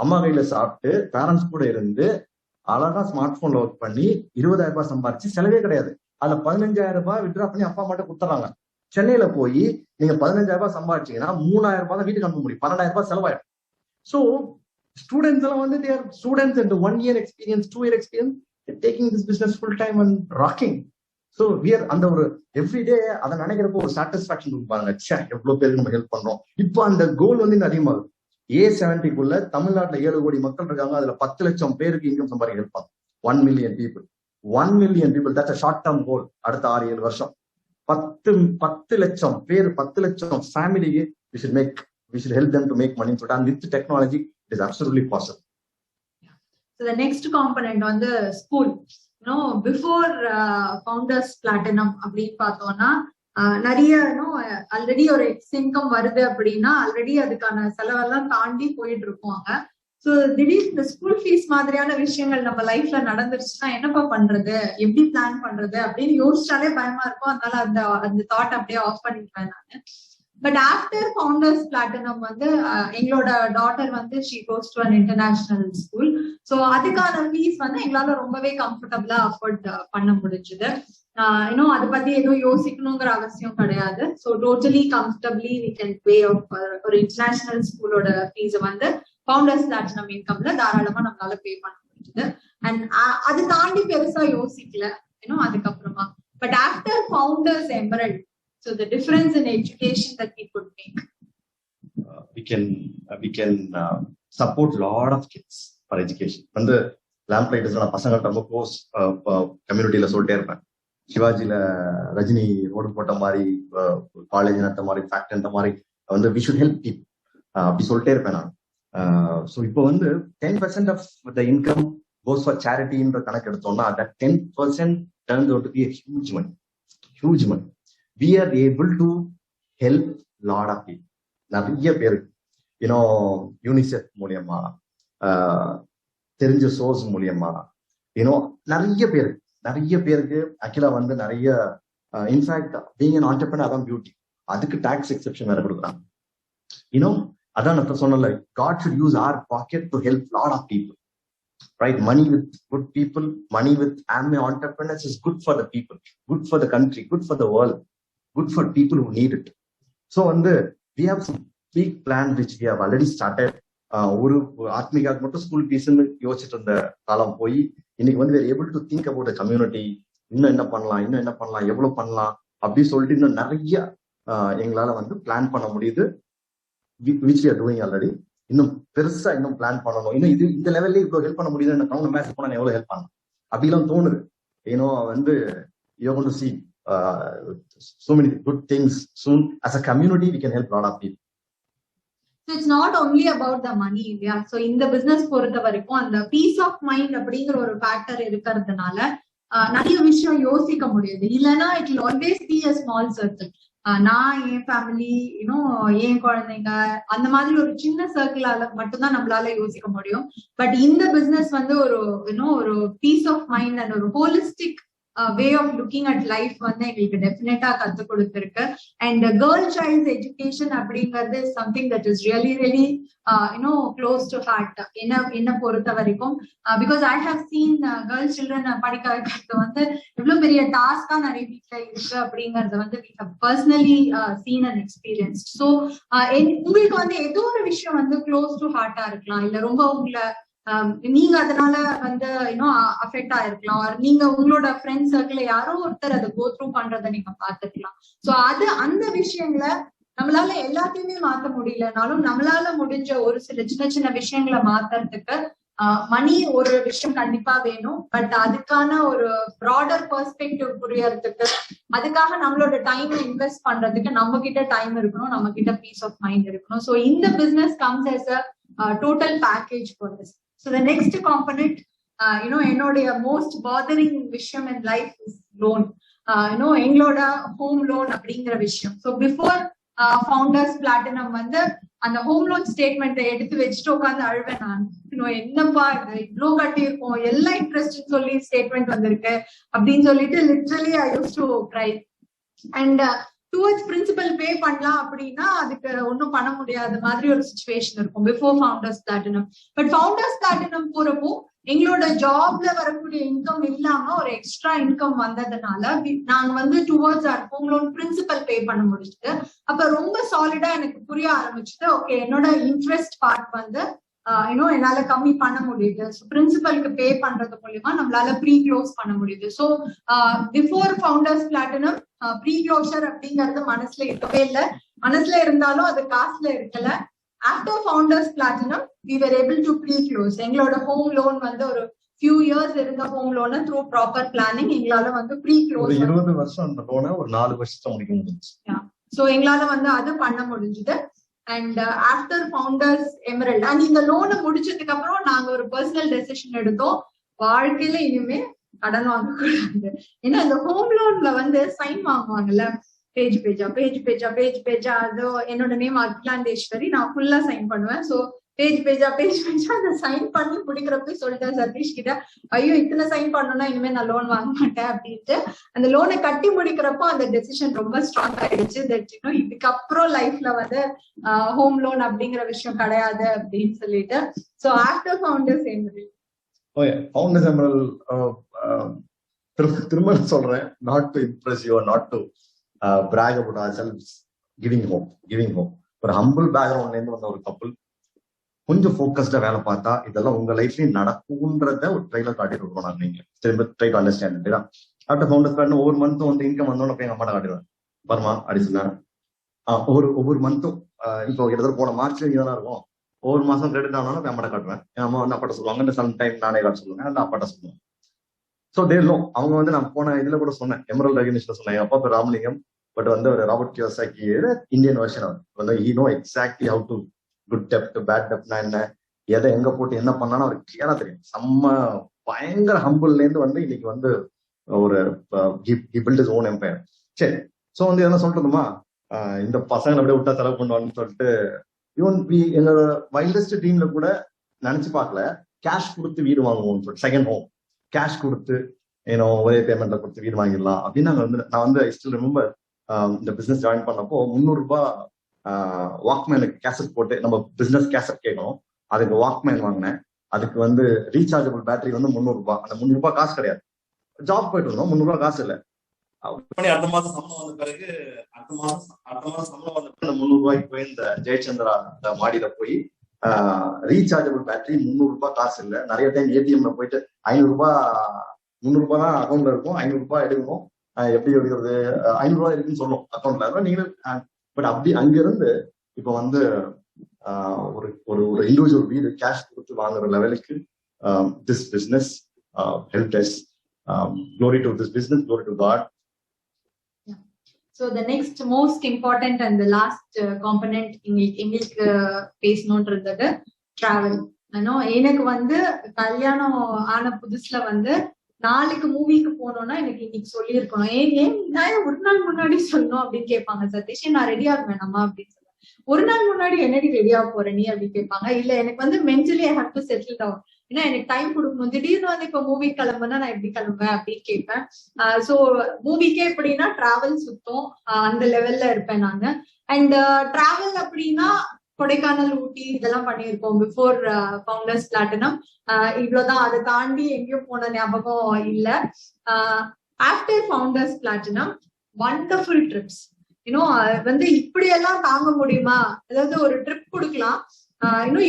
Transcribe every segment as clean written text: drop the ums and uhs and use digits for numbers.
அம்மா கையில சாப்பிட்டு பேரண்ட்ஸ் கூட இருந்து அழகா ஸ்மார்ட் போன்ல ஒர்க் பண்ணி 20,000 ரூபாய் சம்பாரிச்சு செலவே கிடையாது. அதுல 15,000 ரூபாய் வித்ட்ரா பண்ணி அப்பா மட்டும் கொடுத்துறாங்க. சென்னையில போய் நீங்க 15,000 ரூபாய் சம்பாதிச்சீங்கன்னா 3,000 ரூபாய் தான் வீட்டுக்கு அனுப்ப முடியும், 12,000 ரூபாய் செலவாயிடும். ஸோ ஸ்டூடெண்ட்ஸ் எல்லாம் வந்து தேர் ஸ்டூடெண்ட்ஸ் இந்த 1 year experience 2 year experience taking this business full time and rocking. So wear அந்த ஒரு எவ்ரிடே அதை நினைக்கிறப்போ ஒரு சாட்டிஸ்பாக்சன் கொடுப்பாங்க. எவ்வளவு பேருக்கு நம்ம ஹெல்ப் பண்றோம். இப்போ அந்த கோல் வந்து இன்னும் அதிகமாகுது. A70 தமிழ்நாட்டுல 7 கோடி மக்கள் இருக்காங்க. அதுல 10 லட்சம் பேருக்கு இன்கம் சம்பாதிக்க ஹெல்ப் பண்ணும். 1 million people 1 million people, that's a short term goal. அடுத்த 6-7 வருஷம் 10 லட்சம் பேர், 10 லட்சம் ஃபேமிலிக்கு we should help them to make money. So with technology it is absolutely possible. So the next component on the school, before Founders Platinum அப்படின்னு பார்த்தோம்னா நிறைய already ஒரு எக்ஸ் இன்கம் வருது அப்படின்னா ஆல்ரெடி அதுக்கான செலவெல்லாம் தாண்டி போயிட்டு இருப்பாங்க. ஸோ திடீர்னு இந்த ஸ்கூல் ஃபீஸ் மாதிரியான விஷயங்கள் நம்ம லைஃப்ல நடந்துருச்சுன்னா என்னப்பா பண்றது, எப்படி பிளான் பண்றது அப்படின்னு யோசிச்சாலே பயமா இருக்கும். அதனால அந்த தாட் அப்படியே ஆஃப் பண்ணிடுவேன் நான். பட் ஆஃப்டர் ஃபவுண்டர்ஸ் பிளாட்டினம் வந்து எங்களோட டாட்டர் வந்து she goes to an international school. So அதுக்கான ஃபீஸ் வந்து எங்களால ரொம்பவே கம்ஃபர்டபுளா அஃபோர்ட் பண்ண முடிஞ்சுது. இன்னும் அதை பத்தி எதுவும் யோசிக்கணுங்கிற அவசியம் கிடையாது. So totally comfortably we can pay off ஒரு இன்டர்நேஷனல் ஸ்கூலோட ஃபீஸை வந்து ஃபவுண்டர்ஸ் பிளாட்டினம் இன்கம்ல தாராளமா நம்மளால பே பண்ண முடிஞ்சுது. அண்ட் அது தாண்டி பெருசா யோசிக்கல அதுக்கப்புறமா. But after founders emerald, so the difference in education that we could make, we can support lot of kids for education. வந்து lamp lighters நான் பசங்கள்ட்ட ரொம்ப க்ளோஸ் கம்யூனிட்டியில சொல்லிட்டே இருப்பேன். சிவாஜில ரஜினி ரோடு போட்ட மாதிரி, காலேஜ் நட்ட மாதிரி, ஃபேக்டரி நட்ட மாதிரி வந்து we should help people அப்படி சொல்லிட்டே இருப்பேன் நான். ஸோ இப்போ வந்து 10% of the income goes for charity ன்ற கணக்கு எடுத்தோம்னா that 10% turns out to be a huge money. We are able to help lot of people. நிறைய பேருக்கு யூனிசெஃப் மூலியமா, தெரிஞ்ச சோர்ஸ் மூலியமா, நிறைய பேருக்கு ஆக்சுவலா வந்து நிறைய இன்ஃபேக்ட் பீயிங் an entrepreneur அதான் பியூட்டி. அதுக்கு டாக்ஸ் எக்ஸெப்ஷன் வேற கொடுக்குறாங்க. அதான் நான் சொன்னல, God should use our pocket to help lot of people. Right? Money with good people, money with entrepreneurs is good for the people, good for the country, good for the world, good for people who need it. So we have some big plan which we have already started. ஒரு ஆத்மிகாக்கு மட்டும் school ஃபீஸ்ன்னு யோசிச்சுட்டு இருந்த காலம் போய் இன்னைக்கு வந்து we are able to think about the community. இன்னும் என்ன பண்ணலாம், எவ்வளவு பண்ணலாம் அப்படின்னு சொல்லிட்டு இன்னும் நிறைய எங்களால வந்து பிளான் பண்ண முடியுது. which we are doing already. இன்னும் பெருசா இன்னும் பிளான் பண்ணணும். இன்னும் இந்த லெவல்ல இவ்வளவு ஹெல்ப் பண்ண முடியுது, எனக்கு மேட்ச் போனா எவ்வளவு ஹெல்ப் பண்ணலாம் அப்படிலாம் தோணுது. வந்து you're going to see so many good things soon. As a community we can help a lot of people. So it's not only about the money. So இந்த பிசினஸ் பொறுத்த வரைக்கும் அந்த பீஸ் ஆஃப் மைண்ட் அப்படிங்கிற ஒரு factor இருக்கிறதுனால நிறைய விஷயம் யோசிக்க முடியுது. இல்லைன்னா it will always be a small circle. நான், என் ஃபேமிலி, என் குழந்தைங்க, அந்த மாதிரி ஒரு சின்ன சர்க்கிளால மட்டும்தான் நம்மளால யோசிக்க முடியும். பட் இந்த பிசினஸ் வந்து ஒரு பீஸ் ஆஃப் மைண்ட் அண்ட் ஒரு holistic way of looking at life வந்து எங்களுக்கு டெஃபினட்டா கத்து கொடுத்துருக்கு. அண்ட் கேர்ள் சைல்ட்ஸ் எஜுகேஷன் அப்படிங்கிறது something that is really close to heart என்ன பொறுத்த வரைக்கும். Because I have seen girl children படிக்க வைக்கிறது வந்து எவ்வளவு பெரிய டாஸ்கா நிறைய வீட்டுல இருக்கு அப்படிங்கறத வந்து we have personally seen and experienced. So உங்களுக்கு வந்து ஏதோ ஒரு விஷயம் வந்து க்ளோஸ் டு ஹார்ட்டா இருக்கலாம், இல்ல ரொம்ப உங்களை நீங்க அதனால வந்து அஃபெக்ட் ஆயிருக்கலாம், நீங்க உங்களோட ஃப்ரெண்ட் சர்க்கிள் யாரோ ஒருத்தர் அதை கோ த்ரூ பண்றதை நீங்க பாத்துக்கலாம். சோ அந்த விஷயங்களை நம்மளால எல்லாத்தையுமே மாத்த முடியலனாலும் நம்மளால முடிஞ்ச ஒரு சில சின்ன விஷயங்களை மாத்துறதுக்கு மணி ஒரு விஷயம் கண்டிப்பா வேணும். பட் அதுக்கான ஒரு ப்ராடர் பெர்ஸ்பெக்டிவ் புரியறதுக்கு, அதுக்காக நம்மளோட டைம் இன்வெஸ்ட் பண்றதுக்கு நம்ம கிட்ட டைம் இருக்கணும், நம்ம கிட்ட பீஸ் ஆஃப் மைண்ட் இருக்கணும். சோ இந்த business comes as a total package for this. So the next component, என்னோடைய மோஸ்ட் பாதரிங் விஷயம் in life is loan. எங்களோட ஹோம் லோன் அப்படிங்கிற விஷயம். ஸோ பிஃபோர் ஃபவுண்டர்ஸ் பிளாட்டினம் வந்து அந்த ஹோம் லோன் ஸ்டேட்மெண்ட்டை எடுத்து வச்சுட்டு உட்காந்து அழுவேன் நான். என்னப்பா இது இவ்வளோ கட்டியிருக்கோம், எல்லா இன்ட்ரெஸ்ட் சொல்லி ஸ்டேட்மெண்ட் வந்திருக்கு அப்படின்னு சொல்லிட்டு literally I used to cry. And towards principal pay பண்ணலாம் அப்படின்னா அதுக்கு ஒன்றும் பண்ண முடியாத மாதிரி ஒரு சுச்சுவேஷன் இருக்கும் before founders platinum. But founders platinum போறப்போ எங்களோட ஜாப்ல வரக்கூடிய இன்கம் இல்லாம ஒரு எக்ஸ்ட்ரா இன்கம் வந்ததுனால நாங்க வந்து towards our home loan principal pay பண்ண முடிச்சுது. அப்ப ரொம்ப சாலிடா எனக்கு புரிய ஆரம்பிச்சுது, ஓகே என்னோட இன்ட்ரெஸ்ட் பார்ட் வந்து என்னால கம்மி பண்ண முடியுது. ஸோ பிரின்சிபலுக்கு பே பண்றது மூலியமா நம்மளால ப்ரீ க்ளோஸ் பண்ண முடியுது. So before founders platinum pre closure அப்படிங்கறது மனசுல இருக்கவே இல்லை. மனசுல இருந்தாலும் அது காசுல இருக்கல. After founders platinum we were able to pre-close. எங்களோட ஹோம் லோன் வந்து ஒரு few years இருந்த ஹோம் லோனை த்ரூ ப்ராப்பர் பிளானிங் எங்களால வந்து ப்ரீ-க்ளோஸ் 20 வருஷம் அந்த லோனை ஒரு 4 வருஷத்துல முடிக்க முடிஞ்சு. ஸோ எங்களால வந்து அது பண்ண முடிஞ்சது. And after founders emerald and இந்த லோனை முடிச்சதுக்கு அப்புறம் நாங்க ஒரு பர்சனல் டெசிஷன் எடுத்தோம், வாழ்க்கையில இனிமே கடன் வாங்கக்கூடாது. ஏன்னா இந்த ஹோம் லோன்ல வந்து சைன் வாங்குவாங்கல்ல, பேஜ் பேஜா அதோ என்னோட நேம் அகிலாண்டேஸ்வரி, நான் ஃபுல்லா சைன் பண்ணுவேன். ஸோ பேஜ் பேஜா அந்த சைன் பண்ணி முடிக்கிறப்ப சொல்லிட்டேன் சதீஷ் கிட்ட, ஐயோ இத்தனை சைன் பண்ணணும்னா இனிமே நான் லோன் வாங்க மாட்டேன் அப்படின்ட்டு. அந்த லோனை கட்டி முடிக்கிறப்போ அந்த டெசிஷன் ரொம்ப ஸ்ட்ராங் ஆயிடுச்சு. தட் இதுக்கப்புறம் லைஃப்ல வந்து ஹோம் லோன் அப்படிங்கிற விஷயம் கிடையாது அப்படின்னு சொல்லிட்டு. So after founders emerald founders emerald திரும்ப சொல்றேன், not to Impress you, not to brag about ourselves, giving hope. ஒரு ஹம்பிள் பேக்ரவுண்ட்ல இருந்து வந்த ஒரு கப்பல் கொஞ்சம் ஃபோக்கஸ்டா வேலை பார்த்தா இதெல்லாம் உங்க லைஃப்லயும் நடக்கும்ன்றத ஒரு ட்ரைலர் காட்டிட்டு இருக்கோம். நீங்க திரும்ப try to understand. After founders plan ஒவ்வொரு மந்த்தும் வந்து இன்கம் வந்தோன்னு போய் எங்க அம்மாட்ட காட்டிடுவேன், பரமா அப்படி சொன்னாரு. ஒவ்வொரு மந்த்தும் இப்போ கிட்டத்தட்ட போன மார்ச் இதெல்லாம் இருக்கும், ஒவ்வொரு மாசம் கிரெடிட் ஆனாலும் அம்மாட்ட காட்டுவேன். என் அம்மா வந்து அப்பாட்ட சொல்லுவாங்க, சம் டைம் நானே காட்ட சொல்லுவேன், அந்த அப்பாட்ட சொல்லுவேன். ஸோ தேர்லோ அவங்க வந்து நான் போன இதுல கூட சொன்னேன், எமரல்ட் ரெகக்னிஷன்ல சொன்னேன், என் அப்பா பேர் ராமலிங்கம், பட் வந்து ஒரு ராபர்ட் கியோசாக்கி இந்தியன் வெர்ஷன். அவர் வந்து he know exactly how to good டெப்ட் பேட் டெப்ட்னா என்ன, எதை எங்க போட்டு என்ன பண்ணாலும் அவருக்கு கிளியரா தெரியும். செம்ம பயங்கர ஹம்பிள்ல இருந்து வந்து இன்னைக்கு வந்து ஒரு பில்ட் இஸ் ஓன் எம்பையர். சரி, ஸோ வந்து என்ன சொல்றதுமா, இந்த பசங்களை அப்படியே விட்டா செலவு பண்ணுவான்னு சொல்லிட்டு ஈவன் எங்களோட வைல்டஸ்ட் டீம்ல கூட நினைச்சு பார்க்கல கேஷ் கொடுத்து வீடு வாங்குவோம்னு சொல்லிட்டு, செகண்ட் ஹோம் கேஷ் கொடுத்து ஒரே பேமெண்ட்ல கொடுத்து வீடு வாங்கிடலாம் அப்படின்னு நான் வந்து ஐ ஸ்டில் ரிமெம்பர் இந்த பிசினஸ் ஜாயின் பண்ணப்போ 300 ரூபாய் வாக்மேனுக்கு கேசட் போட்டு, நம்ம பிசினஸ் கேசட் கேட்கணும், அதுக்கு வாக்மேன் வாங்கினேன். அதுக்கு வந்து ரீசார்ஜபிள் பேட்டரி வந்து 300 ரூபாய். அந்த 300 ரூபாய் காசு கிடையாது, ஜாப் போயிட்டு இருந்தோம், 300 ரூபாய் காசு இல்லை. அடுத்த மாசம் சம்பளம் வந்த பிறகு அடுத்த மாசம் சம்பளம் வந்த பிறகு 300 ரூபாய்க்கு போய் இந்த ஜெயச்சந்திரா மாடியில போய் ரீசார்ஜபிள் பேட்டரி 300 ரூபாய் காசு இல்லை. நிறைய டைம் ஏடிஎம்ல போயிட்டு 500 ரூபாய் 300 ரூபாய் தான் அக்கௌண்ட்ல இருக்கும், 500 ரூபாய் எடுக்கணும், எப்படி எடுக்கிறது, 500 ரூபாய் இருக்குன்னு சொல்லும் அக்கௌண்ட்ல. நீங்க பட் அப்படி அங்கிருந்து இப்ப வந்து ஒரு ஒரு இண்டிவிஜுவல் வீடு கேஷ் கொடுத்து வாங்குற லெவலுக்கு this business help us. Glory to this business, glory to God. So the next most important and the last component எங்களுக்கு பேசணும்ன்றது டிராவல். எனக்கு வந்து கல்யாணம் ஆன புதுசுல வந்து நாளைக்கு மூவிக்கு போனோம்னா எனக்கு இன்னைக்கு சொல்லி இருக்கணும், ஏன் நான் ஒரு நாள் முன்னாடி சொல்லணும் அப்படின்னு கேட்பாங்க. சதீஷ் நான் ரெடி ஆக வேணாமா அப்படின்னு சொல்லுவேன். ஒரு நாள் முன்னாடி என்னடி ரெடியா போற நீ அப்படின்னு கேட்பாங்க. இல்ல எனக்கு வந்து mentally I have to settle down, ஏன்னா எனக்கு டைம் கொடுக்கணும். திடீர்னு வந்து இப்ப மூவி கிளம்புனா நான் எப்படி கிளம்புவேன் அப்படின்னு கேட்பேன். சோ மூவிக்கே எப்படின்னா டிராவல் சுத்தம் அந்த லெவல்ல இருப்பேன் நாங்க. அண்ட் டிராவல் அப்படின்னா கொடைக்கானல், ஊட்டி இதெல்லாம் பண்ணியிருக்கோம் பிஃபோர் ஃபவுண்டர்ஸ் பிளாட்டினம். இவ்வளவுதான், அதை தாண்டி எங்கேயும் போன ஞாபகம் இல்ல. After founders platinum wonderful trips. வந்து இப்படியெல்லாம் தாங்க முடியுமா, அதாவது ஒரு ட்ரிப் கொடுக்கலாம்,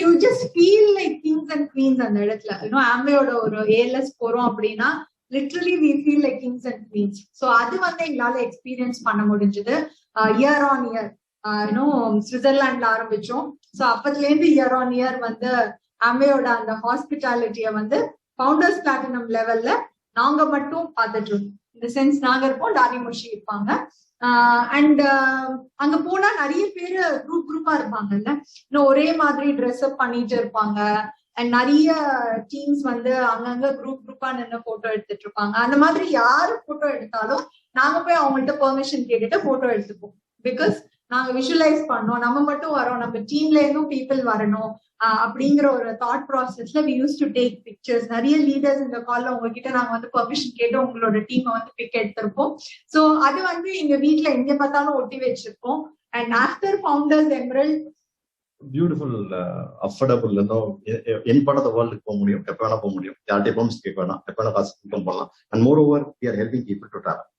you just feel like kings and queens அந்த இடத்துல. ஆம்பேயோட ஒரு ஏஎல்எஸ் போறோம் அப்படின்னா literally we feel like kings and queens. So அது வந்து எங்களால எக்ஸ்பீரியன்ஸ் பண்ண முடிஞ்சது. இயர் ஆன் இயர் சுவிட்சர்லாண்ட்ல ஆரம்பிச்சோம். ஸோ அப்பத்துல இருந்து இயர் ஆன் இயர் வந்து ஆம்பேயோட அந்த ஹாஸ்பிட்டாலிட்டிய வந்து ஃபவுண்டர்ஸ் பிளாட்டினம் லெவல்ல நாங்க மட்டும் பார்த்துட்டு இருக்கோம். இந்த சென்ஸ் நாங்க இருப்போம், டானி மோஷி இருப்பாங்க. அண்ட் அங்க போனா நிறைய பேரு குரூப்பா இருப்பாங்கல்ல, இன்னும் ஒரே மாதிரி ட்ரெஸ் அப் பண்ணிட்டு இருப்பாங்க. அண்ட் நிறைய டீம்ஸ் வந்து அங்கங்க குரூப்பா நின்று போட்டோ எடுத்துட்டு இருப்பாங்க. அந்த மாதிரி யாரு போட்டோ எடுத்தாலும் நாங்க போய் அவங்கள்ட்ட பெர்மிஷன் கேட்டுட்டு போட்டோ எடுத்துப்போம். பிகாஸ் நாங்க விஷுவலைஸ் பண்ணோம், நம்ம மட்டும் வரோம், நம்ம டீம்ல இருந்தும் பீப்புள் வரணும் அப்படிங்கிற ஒரு தாட் ப்ராசஸ்ல we used to take pictures. நிறைய லீடர்ஸ் இந்த கால்ல உங்ககிட்ட நாங்க வந்து பெர்மிஷன் கேட்டு உங்களோட டீமை வந்து பிக் எடுத்திருப்போம். சோ அது வந்து எங்க வீட்டுல எங்க பார்த்தாலும் ஒட்டி வச்சிருப்போம். And after founders emerald beautiful, affordable, any part of the வேர்ல்டுக்கு போக முடியும், எப்ப வேணா போக முடியும், யார்கிட்ட பெர்மிஷன் கேட்க வேணாம், எப்ப வேணா காசு இன்கம் பண்ணலாம். And moreover we are helping people to travel.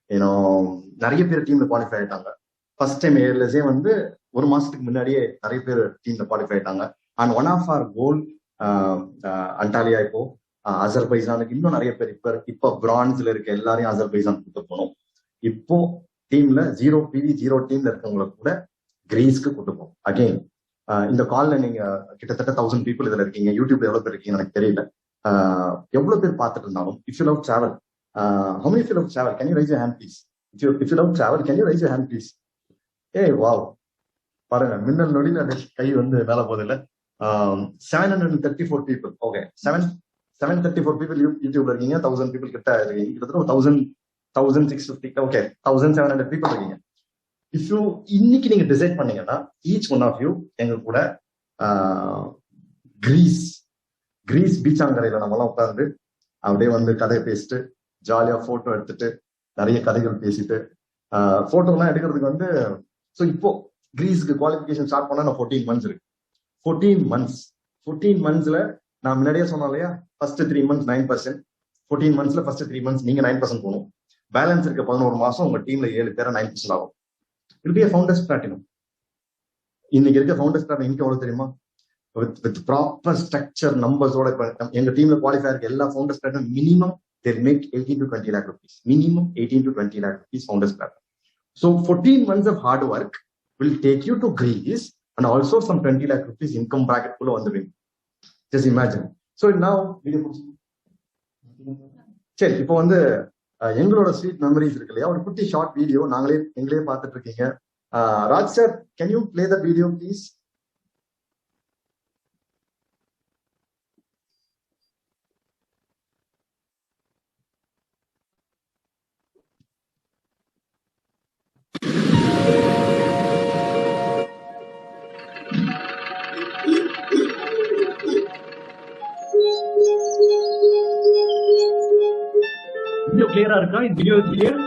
ஏன்னா நிறைய பேர் டீம்ல குவாலிஃபை ஆயிட்டாங்க. ஃபர்ஸ்ட் டைம் ஏர்லஸே வந்து ஒரு மாசத்துக்கு முன்னாடியே நிறைய பேர் டீம்ல குவாலிஃபை ஆயிட்டாங்க. And one of or goal அண்டாலியா, இப்போ அசர்பைசானுக்கு இன்னும் நிறைய பேர் இப்போ பிரான்ஸ்ல இருக்க எல்லாரையும் அசர்பைசான் கூட்டு போனோம். இப்போ டீம்ல 0 PV 0 டீம்ல இருக்கவங்களை கூட கிரீஸ்க்கு கூட்டு போவோம். அகெயின் இந்த கால்ல நீங்க கிட்டத்தட்ட 1000 பீப்புள் இதுல இருக்கீங்க. யூடியூப்ல எவ்வளவு பேர் இருக்கீங்க எனக்கு தெரியல. எவ்வளவு பேர் பார்த்துட்டு இருந்தாலும் if you love travel, how many of you love travel? Can you raise your hand please? If you love travel, can you raise your hand please? Hey, wow, பாருங்க, மின்னல் நொடியில் கை வந்து மேல போகுது இல்ல. 734 people. ஓகே, 734 people யூடியூப்ல இருக்கீங்க. 1000 people கிட்ட இருக்கீங்க. கிட்டத்தட்ட 1650, ஓகே 1700 people இருக்கீங்க. இஃப் யூ இன்னைக்கு நீங்க டிசைட் பண்ணீங்கன்னா ஈச் ஒன் ஆஃப் யூ எங்க கூட கிரீஸ் பீச்சாங்கரையில நம்மலாம் உட்கார்ந்து அப்படியே வந்து கதை பேசிட்டு ஜாலியா போட்டோ எடுத்துட்டு நிறைய கதைகள் பேசிட்டு போட்டோலாம் எடுக்கிறதுக்கு வந்து ஸோ இப்போ கிரீஸ்க்கு குவாலிஃபிகேஷன் ஸ்டார்ட் பண்ணா நான் 14 months இருக்கு. 14 monthsல நான் முன்னாடியே சொன்னேன் இல்லையா, ஃபர்ஸ்ட் 3 months 9%, 14 monthsல ஃபர்ஸ்ட் 3 months நீங்க 9% போகணும். பேலன்ஸ் இருக்க 11 மாசம் உங்க டீம்ல 7 பேரை 9% ஆகும். It be founders platinum. இன்னைக்கு இருக்க ஃபவுண்டர்ஸ் பிளாட்டினம் இன்னைக்கு எவ்வளவு தெரியுமா? வித் ப்ராப்பர் ஸ்ட்ரக்சர் நம்பர்ஸோட எங்க டீம்ல குவாலிஃபை இருக்க எல்லா founders platinum minimum they make 18 to 20 lakh rupees. Minimum 18 to 20 lakh rupees founders platinum. So 14 months of hard work will take you to Greece and also some 20 lakh rupees income bracket pull on the wing. Just imagine. So now சரி, இப்போ வந்து எங்களோட sweet memories இருக்கு இல்லையா, ஒரு குட்டி short video எங்களே பார்த்துட்டு இருக்கீங்க. Raj sir, can you play the video please? Video கிளியரா இருக்கா? இந்த video clear?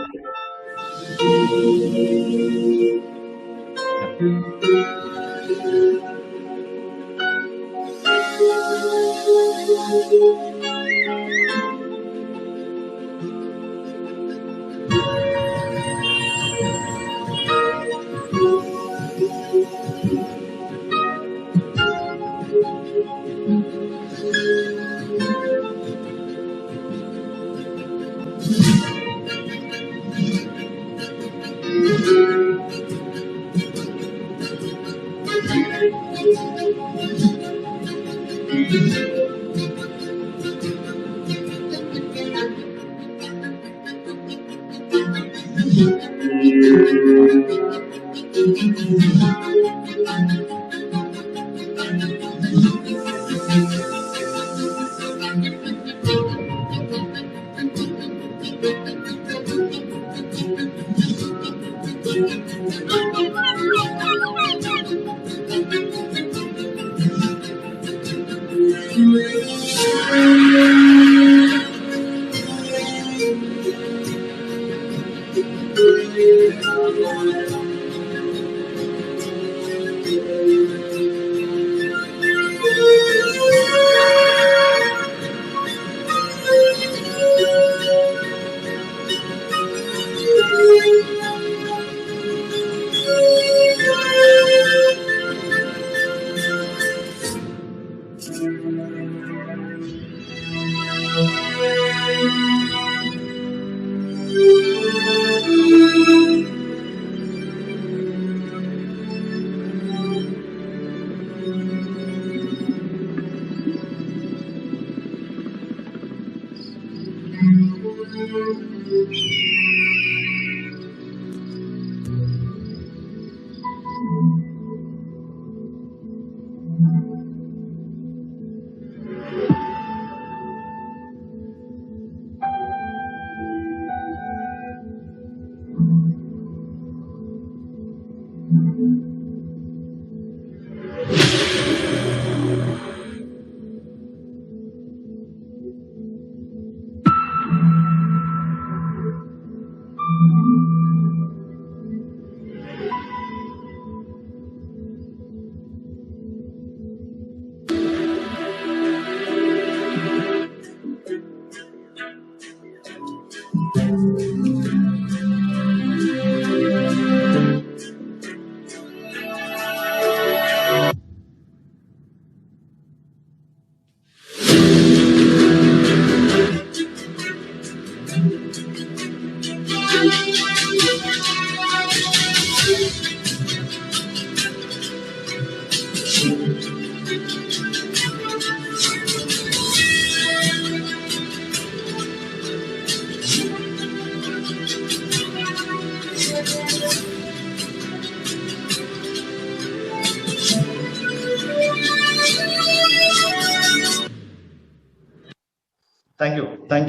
Thank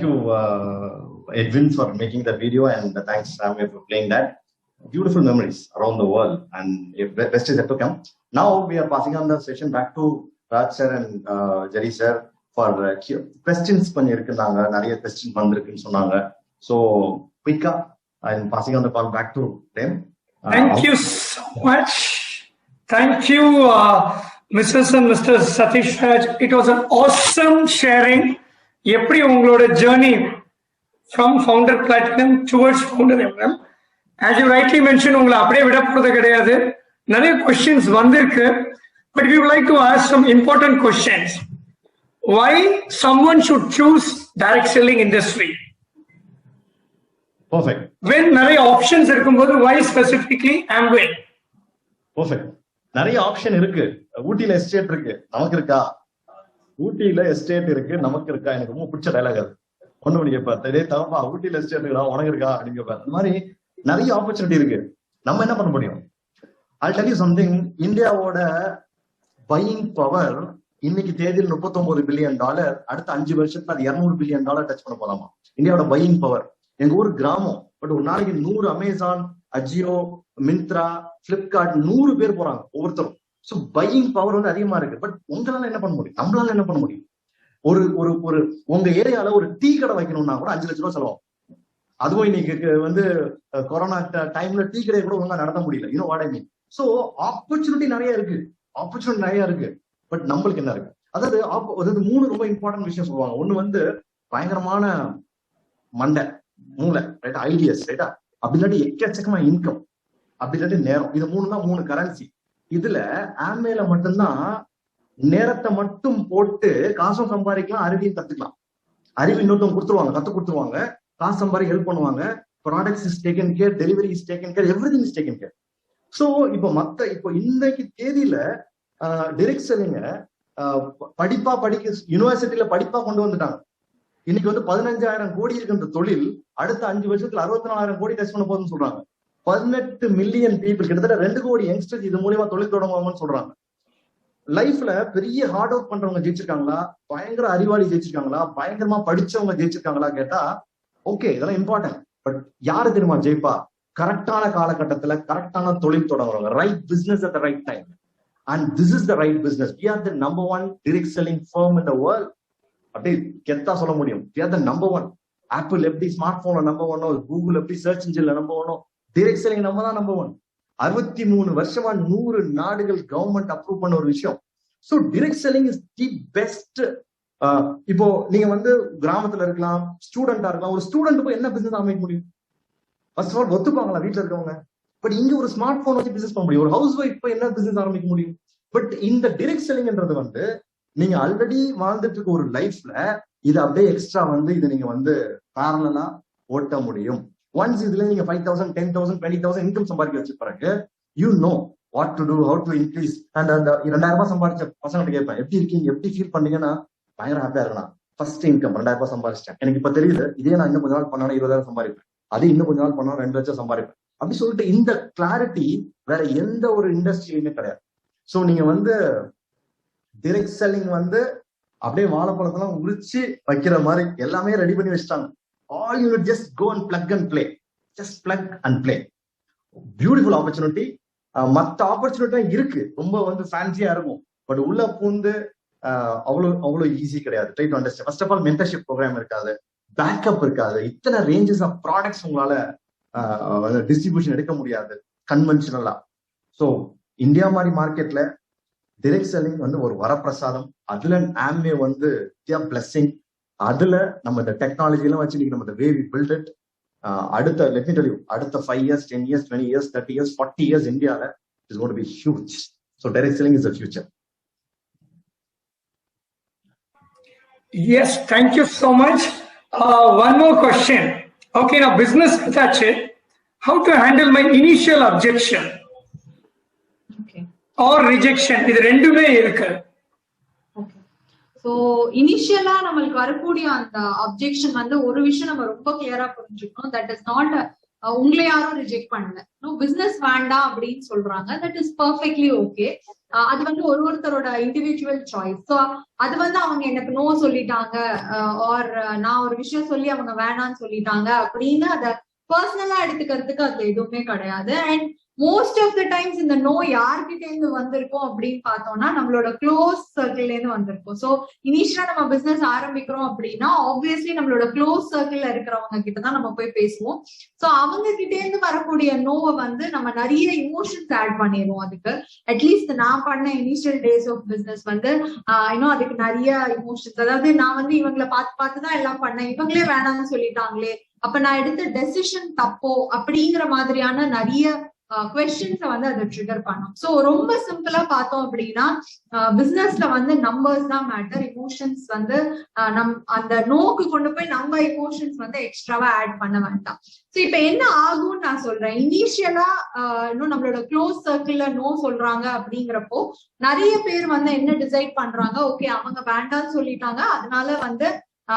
you, Edwin, for making the video, and thanks, Samir, for playing that. Beautiful memories around the world, and best is yet to come. Now we are passing on the session back to Raj sir and Jerry sir for questions. Panni irukanga, nariya questions vandirukku sonnaanga. So quick, I am passing on the call back to them. Thank you so much. Thank you, Mrs. and Mr. Satish Raj. It was an awesome sharing. எப்படி உங்களோட journey from founder platinum towards founder எம்எம், as you rightly mention, உங்களை அப்படியே விட போறது கிடையாது. நிறைய questions வந்திருக்கு, but we would like to ask some important questions. Why someone should choose direct selling industry? Perfect. When நிறைய ஆப்ஷன்ஸ் இருக்கும்போது வை ஸ்பெசிபிக்லி Amway? Perfect. நிறைய ஆப்ஷன் இருக்கு. ஊட்டியில எஸ்டேட் இருக்கு, நமக்கு இருக்கா? ஊட்டியில எஸ்டேட் இருக்கு, நமக்கு இருக்கா? எனக்கு ரொம்ப பிடிச்ச டைலாக் அது. ஒண்ணு மணி கேட்பார், தெரிய தவப்பா ஊட்டியில எஸ்டேட் இருக்கா, உனக்கு இருக்கா அப்படின்னு கேட்பார். இந்த மாதிரி நிறைய ஆப்பர்ச்சுனிட்டி இருக்கு. நம்ம என்ன பண்ண முடியும்? I'll tell you something. இந்தியாவோட பையிங் பவர் இன்னைக்கு தேதியில் $39 பில்லியன், அடுத்த 5 வருஷத்துல அது $200 பில்லியன் டச் பண்ண போதாமா. இந்தியாவோட பையிங் பவர். எங்க ஊர் கிராமம், பட் ஒரு நாளைக்கு 100 அமேசான், அஜியோ, மிந்த்ரா, பிளிப்கார்ட் 100 பேர் போறாங்க ஒவ்வொருத்தரும். சோ பையிங் பவர் வந்து அதிகமா இருக்கு. பட் உங்களால என்ன பண்ண முடியும்? நம்மளால என்ன பண்ண முடியும்? ஒரு ஒரு ஒரு உங்க ஏரியால ஒரு டீ கடை வைக்கணும்னா கூட 5 லட்சம் ரூபாய் செலவாகும். அதுவும் இன்னைக்கு வந்து கொரோனா டைம்ல டீ கடையை கூட ஒழுங்கா நடத்த முடியல. You know what I mean? So opportunity நிறைய இருக்கு, பட் நம்மளுக்கு என்ன இருக்கு? அதாவது 3 ரொம்ப இம்பார்ட்டன்ட் விஷயம் சொல்லுவாங்க. ஒண்ணு வந்து பயங்கரமான மண்டை மூளை, ரைட்டா, ஐடியாஸ், ரைட்டா, அப்படி இல்லாட்டி எக்கச்சக்கமா இன்கம், அப்படி இல்லாட்டி நேரம். இது 3 தான் 3 கரன்சி. இதுல ஆம்பேல மட்டும்தான் நேரத்தை மட்டும் போட்டு காசும் சம்பாதிக்கலாம், அறிவையும் கத்துக்கலாம். அறிவு இன்னொருத்தவங்க கொடுத்துருவாங்க, கத்து கொடுத்துருவாங்க, காசு சம்பாதிக்க ஹெல்ப் பண்ணுவாங்க. Products is taken care, delivery is taken care, everything is taken care. So இப்போ இன்னைக்கு தேதியில டைரக்ட் செல்லிங்க யூனிவர்சிட்டியில படிப்பா கொண்டு வந்துட்டாங்க. இன்னைக்கு வந்து 15,000 கோடி இருக்கின்ற தொழில் அடுத்த 5 வருஷத்துல 64,000 கோடி டச் பண்ண போகுதுன்னு சொல்றாங்க. 18 மில்லியன் பீப்புள், கிட்டத்தட்ட 2 கோடி யங்ஸ்டர்ஸ் இது மூலியமா தொழில் தொடங்குவாங்கன்னு சொல்றாங்க. லைஃப்ல பெரிய ஹார்ட் ஒர்க் பண்றவங்க ஜெயிச்சிருக்காங்களா, பயங்கர அறிவாளி ஜெயிச்சிருக்காங்களா, பயங்கரமா படிச்சவங்க ஜெயிச்சிருக்காங்களா கேட்டா ஓகே, இதெல்லாம் இம்பார்ட்டன்ட். பட் யாரு தெரியுமா ஜெயிப்பா? கரெக்டான காலகட்டத்துல கரெக்டான தொழில் தொடங்குறவங்க. Right business at the right time. And this is the right business. We are the number 1 direct selling firm in the world. அப்படி கெத்தா சொல்ல முடியும். We are the number 1. Apple எப்படி ஸ்மார்ட் போன்ல நம்பர் 1, கூகுள் எப்படி சர்ச் இன்ஜின்ல நம்பர் 1, டைரக்ட் செல்லிங் நம்ம தான் number 1. 63 வருஷமா 100 நாடுகள் கவர்மெண்ட் அப்ரூவ் பண்ண ஒரு விஷயம். So direct selling is the best. இப்போ நீங்க வந்து கிராமத்துல இருக்கலாம், ஸ்டூடெண்டா இருக்கலாம். ஒரு ஸ்டூடெண்ட் போய் என்ன பிசினஸ் அமைக்க முடியும்? ஃபர்ஸ்ட் ஆஃப் ஆல் ஒத்துப்பாங்களா வீட்டுல இருக்கவங்க? பட் இங்க ஒரு ஸ்மார்ட் போன் வச்சு பிசினஸ் பண்ண முடியும். ஒரு ஹவுஸ் ஒய்ஃப் போய் என்ன பிசினஸ் ஆரம்பிக்க முடியும்? பட் இந்த டைரக்ட் செல்லிங்ன்றது வந்து நீங்க ஆல்ரெடி வாழ்ந்துட்டு இருக்க ஒரு லைஃப்ல இது அப்படியே எக்ஸ்ட்ரா வந்து இதை நீங்க வந்து பேரலா ஓட்ட முடியும். ஒன்ஸ் இதுல நீங்க 5,000, 10,000, 20,000 இன்கம் சம்பாதிக்க வச்ச பிறகு you know what to do, how to increase. And அந்த 2,000 ரூபாய் சம்பாதிச்ச பசங்க கேட்பேன், எப்படி இருக்கீங்க, எப்படி ஃபீல் பண்ணீங்கன்னா, பயங்கர ஹாப்பியா இருக்கலாம். ஃபர்ஸ்ட் இன்கம் 2,000 ரூபாய் சம்பாதிச்சிட்டேன், எனக்கு இப்ப தெரியுது இதே நான் இன்னும் கொஞ்ச நாள் பண்ணா 20,000 சம்பாதிப்பேன், அதே இன்னும் கொஞ்ச நாள் பண்ணா 2 லட்சம் சம்பாதிப்பேன் அப்படி சொல்லிட்டு இந்த கிளாரிட்டி வேற எந்த ஒரு இண்டஸ்ட்ரியிலுமே கிடையாது. சோ நீங்க வந்து டைரக்ட் செல்லிங் வந்து அப்படியே வாழைப்பழத்தெல்லாம் உரிச்சு வைக்கிற மாதிரி எல்லாமே ரெடி பண்ணி வச்சுட்டாங்க. All you just go and plug and play, just plug and play. Beautiful opportunity. மற்ற ஆப்பர்ச்சுனிட்டி இருக்கு, ரொம்ப வந்து ஃபேன்சியா இருக்கும், பட் உள்ள பூந்து அவ்வளவு ஈஸி கிடையாது. Try to understand. First of all mentorship program இருக்காது, பேக்கப் இருக்காது, இத்தனை ரேஞ்சஸ் ஆஃப் ப்ராடக்ட்ஸ் உங்களால டிஸ்ட்ரிபியூஷன் எடுக்க முடியாது கன்வென்ஷனலா. ஸோ இந்தியா மாதிரி மார்க்கெட்ல டைரக்ட் செல்லிங் வந்து ஒரு வரப்பிரசாதம். அதுல ஆம்வே வந்து பிளஸிங். அதுல நம்ம இந்த டெக்னாலஜி எல்லாம் வச்சு நம்ம வே வி பில்ட் இட். அடுத்த let me tell you, அடுத்த 5 years, 10 years, 20 years, 30 years, 40 years இந்தியால is going to be huge. So direct selling is the future. Yes, thank you so much. One more question. Okay, now business touch it. How to handle my initial objection? Okay. Or rejection? இது ரெண்டுமே இருக்கு. Okay. So initially நம்மளுக்கு வரக்கூடிய அந்த objection வந்து ஒரு விஷயம் நம்ம ரொம்ப கிளியரா புரிஞ்சுக்கணும். That is not உங்களை யாரும் ரிஜெக்ட் பண்ணல. No, business வேண்டாம் அப்படின்னு சொல்றாங்க. That is perfectly okay. அது வந்து ஒருத்தரோட இண்டிவிஜுவல் சாய்ஸ். ஸோ அது வந்து அவங்க எனக்கு நோ சொல்லிட்டாங்க ஆர் நான் ஒரு விஷயம் சொல்லி அவங்க வேணான்னு சொல்லிட்டாங்க அப்படின்னு அதை பர்சனலா எடுத்துக்கிறதுக்கு அது எதுவுமே கிடையாது. And most of the times இந்த நோ யார்கிட்ட இருந்து வந்திருக்கோம் அப்படின்னு பார்த்தோம்னா நம்மளோட க்ளோஸ் சர்க்கிள்ல இருந்து வந்திருக்கும். ஸோ இனிஷியலா நம்ம பிசினஸ் ஆரம்பிக்கிறோம் அப்படின்னா ஆப்வியஸ்லி நம்மளோட க்ளோஸ் சர்க்கிள்ல இருக்கிறவங்க கிட்ட தான் நம்ம போய் பேசுவோம். ஸோ அவங்க கிட்ட இருந்து வரக்கூடிய நோவை வந்து நம்ம நிறைய இமோஷன்ஸ் ஆட் பண்ணிடுவோம். அதுக்கு அட்லீஸ்ட் நான் பண்ண இனிஷியல் டேஸ் ஆஃப் பிசினஸ் வந்து இன்னும் அதுக்கு நிறைய இமோஷன்ஸ், அதாவது நான் வந்து இவங்களை பார்த்துதான் எல்லாம் பண்ணேன், இவங்களே வேணாம்னு சொல்லிட்டாங்களே, அப்ப நான் எடுத்த டெசிஷன் தப்போ அப்படிங்கிற மாதிரியான நிறைய கொஸ்டின்ஸை வந்து அதை ட்ரிகர் பண்ணும். ஸோ ரொம்ப சிம்பிளா பார்த்தோம் அப்படின்னா பிசினஸ்ல வந்து நம்பர்ஸ் தான் மேட்டர். இமோஷன்ஸ் வந்து அந்த நோக்கு கொண்டு போய் நம்ம இமோஷன்ஸ் வந்து எக்ஸ்ட்ராவா ஆட் பண்ண வேண்டாம். ஸோ இப்ப என்ன ஆகும்னு நான் சொல்றேன், இனிஷியலா இன்னும் நம்மளோட க்ளோஸ் சர்க்கிள்ல நோ சொல்றாங்க அப்படிங்கிறப்போ நிறைய பேர் வந்து என்ன டிசைட் பண்றாங்க, ஓகே அவங்க வேண்டாம்னு சொல்லிட்டாங்க, அதனால வந்து